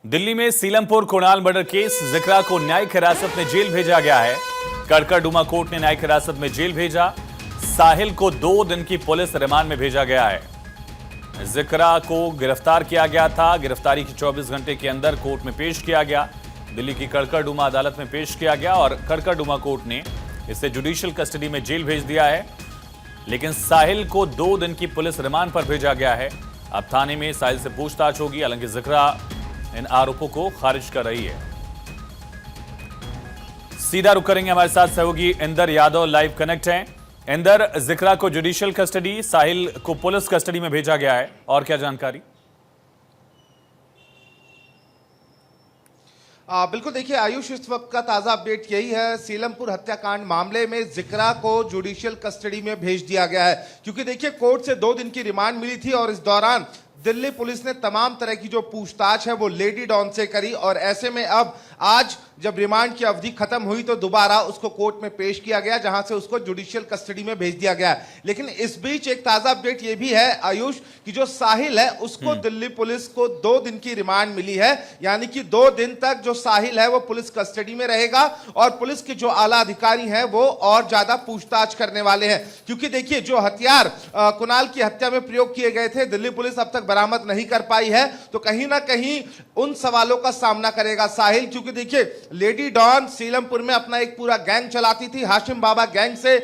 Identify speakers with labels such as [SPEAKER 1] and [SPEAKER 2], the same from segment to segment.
[SPEAKER 1] दिल्ली में Seelampur Kunal murder case, जिक्रा को न्यायिक हिरासत में जेल भेजा गया है। कड़कड़डुमा कोर्ट ने न्यायिक हिरासत में जेल भेजा। साहिल को 2 दिन की पुलिस रिमांड में भेजा गया है। जिक्रा को गिरफ्तार किया गया था। गिरफ्तारी के 24 घंटे के अंदर कोर्ट में पेश किया गया। दिल्ली की कड़कड़डुमा अदालत में पेश किया गया और कड़कड़डुमा कोर्ट ने इसे जुडिशियल कस्टडी में जेल भेज दिया है। लेकिन साहिल को 2 दिन की पुलिस रिमांड पर भेजा गया है। अब थाने में साहिल से पूछताछ होगी। हालांकि जिक्रा इन आरोपों को खारिज कर रही है। सीधा रुक करेंगे, हमारे साथ सहयोगी इंदर यादव लाइव कनेक्ट हैं। इंदर, जिक्रा को जुडिशियल कस्टडी, साहिल को पुलिस कस्टडी में भेजा गया है, और क्या जानकारी?
[SPEAKER 2] बिल्कुल, देखिए आयुष, इस वक्त का ताजा अपडेट यही है। सीलमपुर हत्याकांड मामले में जिक्रा को जुडिशियल कस्टडी में भेज दिया गया है, क्योंकि देखिए कोर्ट से 2 दिन की रिमांड मिली थी और इस दौरान दिल्ली पुलिस ने तमाम तरह की जो पूछताछ है वो लेडी डॉन से करी। और ऐसे में अब आज जब रिमांड की अवधि खत्म हुई तो दोबारा उसको कोर्ट में पेश किया गया, जहां से उसको जुडिशियल कस्टडी में भेज दिया गया। लेकिन इस बीच एक ताजा अपडेट ये भी है आयुष कि जो साहिल है उसको दिल्ली पुलिस को 2 दिन की रिमांड मिली है, यानी कि 2 दिन तक जो साहिल है वो पुलिस कस्टडी में रहेगा और पुलिस के जो आला अधिकारी हैं वो और ज्यादा पूछताछ करने वाले हैं। क्योंकि देखिए जो हथियार कुणाल की हत्या में प्रयोग किए गए थे दिल्ली पुलिस अब तक बरामद नहीं कर पाई है, तो कहीं ना कहीं उन सवालों का सामना करेगा साहिल। क्योंकि देखिए लेडी डॉन सीलमपुर में अपना एक पूरा गैंग चलाती थी, हाशिम बाबा गैंग से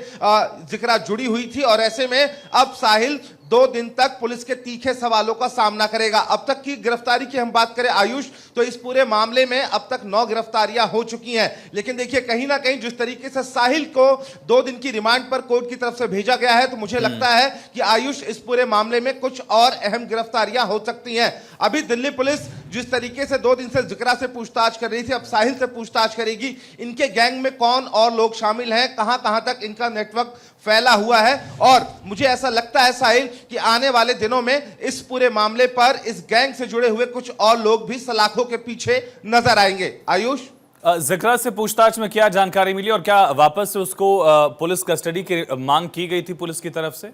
[SPEAKER 2] जिक्रा जुड़ी हुई थी और ऐसे में अब साहिल 2 दिन तक पुलिस के तीखे सवालों का सामना करेगा। अब तक की गिरफ्तारी की हम बात करें आयुष, तो इस पूरे मामले में अब तक 9 गिरफ्तारियां हो चुकी हैं। लेकिन देखिए कहीं ना कहीं जिस तरीके से साहिल को 2 दिन की रिमांड पर कोर्ट की तरफ से भेजा गया है, तो मुझे लगता है कि आयुष इस पूरे मामले में कुछ और अहम गिरफ्तारियां हो सकती हैं। अभी दिल्ली पुलिस जिस तरीके से 2 दिन से जिक्रा से पूछताछ कर रही थी, अब साहिल से पूछताछ करेगी। इनके गैंग में कौन और लोग शामिल हैं, कहां कहां तक इनका नेटवर्क फैला हुआ है। और मुझे ऐसा लगता है साहिल कि आने वाले दिनों में इस पूरे मामले पर इस गैंग से जुड़े हुए कुछ और लोग भी सलाखों के पीछे नजर आएंगे। आयुष,
[SPEAKER 1] जिक्रा से पूछताछ में क्या जानकारी मिली और क्या वापस से उसको पुलिस कस्टडी की मांग की गई थी पुलिस की तरफ से?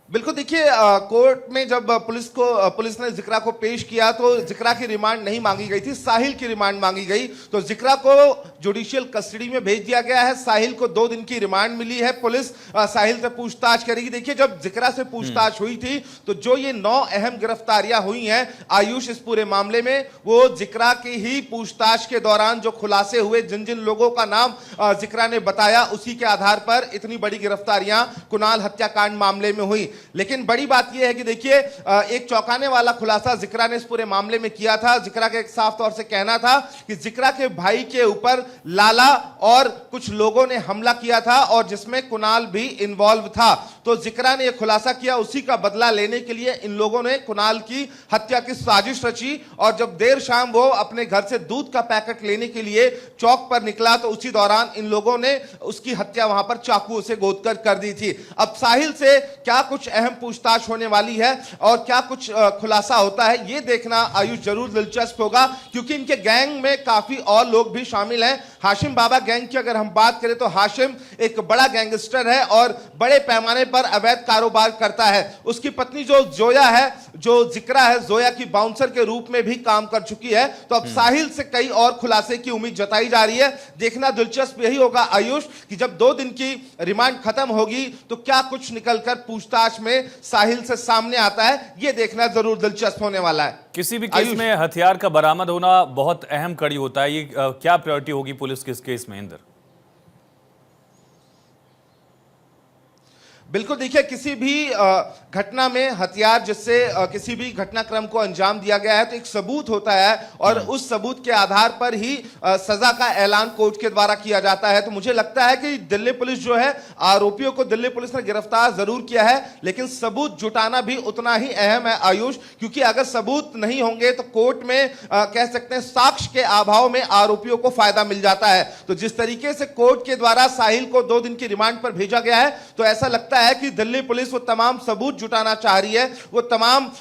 [SPEAKER 2] बिल्कुल, देखिए कोर्ट में जब पुलिस ने जिक्रा को पेश किया तो जिक्रा की रिमांड नहीं मांगी गई थी, साहिल की रिमांड मांगी गई। तो जिक्रा को जुडिशियल कस्टडी में भेज दिया गया है, साहिल को 2 दिन की रिमांड मिली है। पुलिस साहिल से पूछताछ करेगी। देखिए जब जिक्रा से पूछताछ हुई थी तो जो ये 9 अहम गिरफ्तारियां हुई हैं आयुष इस पूरे मामले में, वो जिक्रा की ही पूछताछ के दौरान जो खुलासे हुए, जिन जिन लोगों का नाम जिक्रा ने बताया, उसी के आधार पर इतनी बड़ी गिरफ्तारियां कुणाल हत्याकांड मामले में हुई। लेकिन बड़ी बात यह है कि देखिए एक चौंकाने वाला खुलासा जिक्रा ने इस पूरे मामले में किया था। जिक्रा का एक साफ तौर से कहना था कि जिक्रा के भाई के ऊपर लाला और कुछ लोगों ने हमला किया था और जिसमें कुणाल भी इन्वॉल्व था। तो जिक्रा ने यह खुलासा किया, उसी का बदला लेने के लिए इन लोगों ने कुणाल की हत्या की साजिश रची। और जब देर शाम वो अपने घर से दूध का पैकेट लेने के लिए चौक पर निकला तो उसी दौरान इन लोगों ने उसकी हत्या वहां पर चाकू से गोदकर कर दी थी। अब साहिल से क्या कुछ अहम पूछताछ होने वाली है और क्या कुछ खुलासा होता है, यह देखना आयुष जरूर दिलचस्प होगा। क्योंकि इनके गैंग में काफी और लोग भी शामिल हैं। हाशिम बाबा गैंग की अगर हम बात करें तो हाशिम एक बड़ा गैंगस्टर है और बड़े पैमाने पर अवैध कारोबार करता है। उसकी पत्नी जो जोया है, जो जिक्रा है, जोया की बाउंसर के रूप में भी काम कर चुकी है। तो अब साहिल से कई और खुलासे की उम्मीद जताई जा रही है। देखना दिलचस्प यही होगा आयुष कि जब 2 दिन की रिमांड खत्म होगी तो क्या कुछ निकलकर पूछताछ में साहिल से सामने आता है, यह देखना जरूर दिलचस्प होने वाला है।
[SPEAKER 1] किसी भी केस में हथियार का बरामद होना बहुत अहम कड़ी होता है। ये क्या प्रायोरिटी होगी पुलिस के इस केस में इंदर?
[SPEAKER 2] बिल्कुल, देखिए किसी भी घटना में हथियार जिससे किसी भी घटनाक्रम को अंजाम दिया गया है तो एक सबूत होता है और उस सबूत के आधार पर ही सजा का ऐलान कोर्ट के द्वारा किया जाता है। तो मुझे लगता है कि दिल्ली पुलिस जो है, आरोपियों को दिल्ली पुलिस ने गिरफ्तार जरूर किया है, लेकिन सबूत जुटाना भी उतना ही अहम है आयुष। क्योंकि अगर सबूत नहीं होंगे तो कोर्ट में कह सकते हैं साक्ष्य के अभाव में आरोपियों को फायदा मिल जाता है। तो जिस तरीके से कोर्ट के द्वारा साहिल को 2 दिन की रिमांड पर भेजा गया है तो ऐसा लगता लगता है कि दिल्ली पुलिस वो तमाम सबूत जुटाना चाह रही है, वो तमाम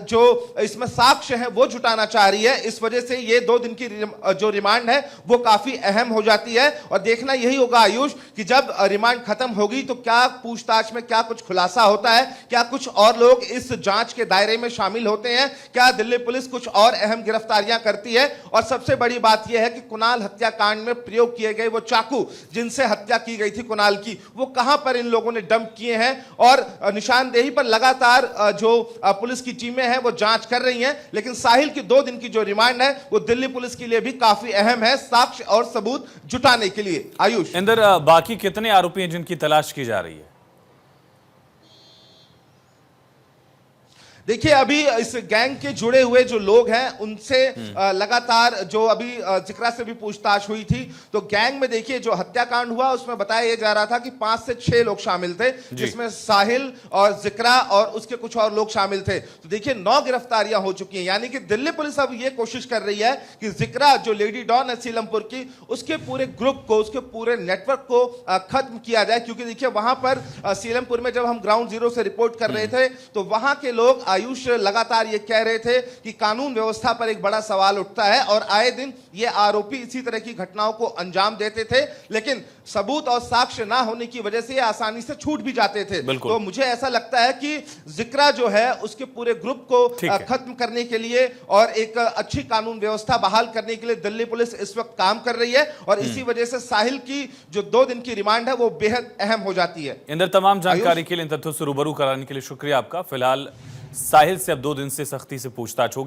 [SPEAKER 2] जो इसमें साक्ष्य हैं वो जुटाना चाह रही है। इस वजह से ये 2 दिन की जो रिमांड है वो काफी अहम हो जाती है और देखना यही होगा आयुष कि जब रिमांड खत्म होगी तो क्या पूछताछ में क्या कुछ खुलासा होता है, क्या कुछ और लोग इस जांच के दायरे में शामिल होते हैं, क्या दिल्ली पुलिस कुछ और अहम गिरफ्तारियां करती है। और सबसे बड़ी बात यह है कि कुणाल हत्याकांड में प्रयोग किए गए वो चाकू जिनसे हत्या की गई थी कुणाल की, वो कहां पर इन लोगों ने डंप किए हैं। और निशानदेही पर लगातार जो पुलिस की टीमें हैं वो जांच कर रही हैं, लेकिन साहिल की 2 दिन की जो रिमांड है वो दिल्ली पुलिस के लिए भी काफी अहम है साक्ष्य और सबूत जुटाने के लिए। आयुष,
[SPEAKER 1] इंदर, बाकी कितने आरोपी हैं जिनकी तलाश की जा रही है?
[SPEAKER 2] देखिए अभी इस गैंग के जुड़े हुए जो लोग हैं उनसे लगातार जो अभी जिक्रा से भी पूछताछ हुई थी, तो गैंग में देखिए जो हत्याकांड हुआ उसमें बताया जा रहा था कि 5 से 6 लोग शामिल थे, जिसमें साहिल और जिक्रा और उसके कुछ और लोग शामिल थे। तो देखिए 9 गिरफ्तारियां हो चुकी हैं, यानी कि दिल्ली पुलिस अब ये कोशिश कर रही है कि जिक्रा जो लेडी डॉन है सीलमपुर की, उसके पूरे ग्रुप को, उसके पूरे नेटवर्क को खत्म किया जाए। क्योंकि देखिए वहां पर सीलमपुर में जब हम ग्राउंड जीरो से रिपोर्ट कर रहे थे तो वहां के लोग आयुष लगातार ये कह रहे थे कि कानून व्यवस्था पर एक बड़ा सवाल उठता है और आए दिन ये आरोपी इसी तरह की घटनाओं को अंजाम देते थे, लेकिन सबूत और साक्ष्य ना होने की वजह से ये आसानी से छूट भी जाते थे। तो मुझे ऐसा लगता है कि जिक्रा जो है उसके पूरे ग्रुप को खत्म करने के लिए और एक अच्छी कानून व्यवस्था बहाल करने के लिए दिल्ली पुलिस इस वक्त काम कर रही है और इसी वजह से साहिल की जो 2 दिन की रिमांड है वो बेहद अहम हो जाती है।
[SPEAKER 1] इंदर, तमाम जानकारी के लिए, इन तथ्यों से रूबरू कराने के लिए शुक्रिया आपका। फिलहाल साहिल से अब 2 दिन से सख्ती से पूछताछ होगी।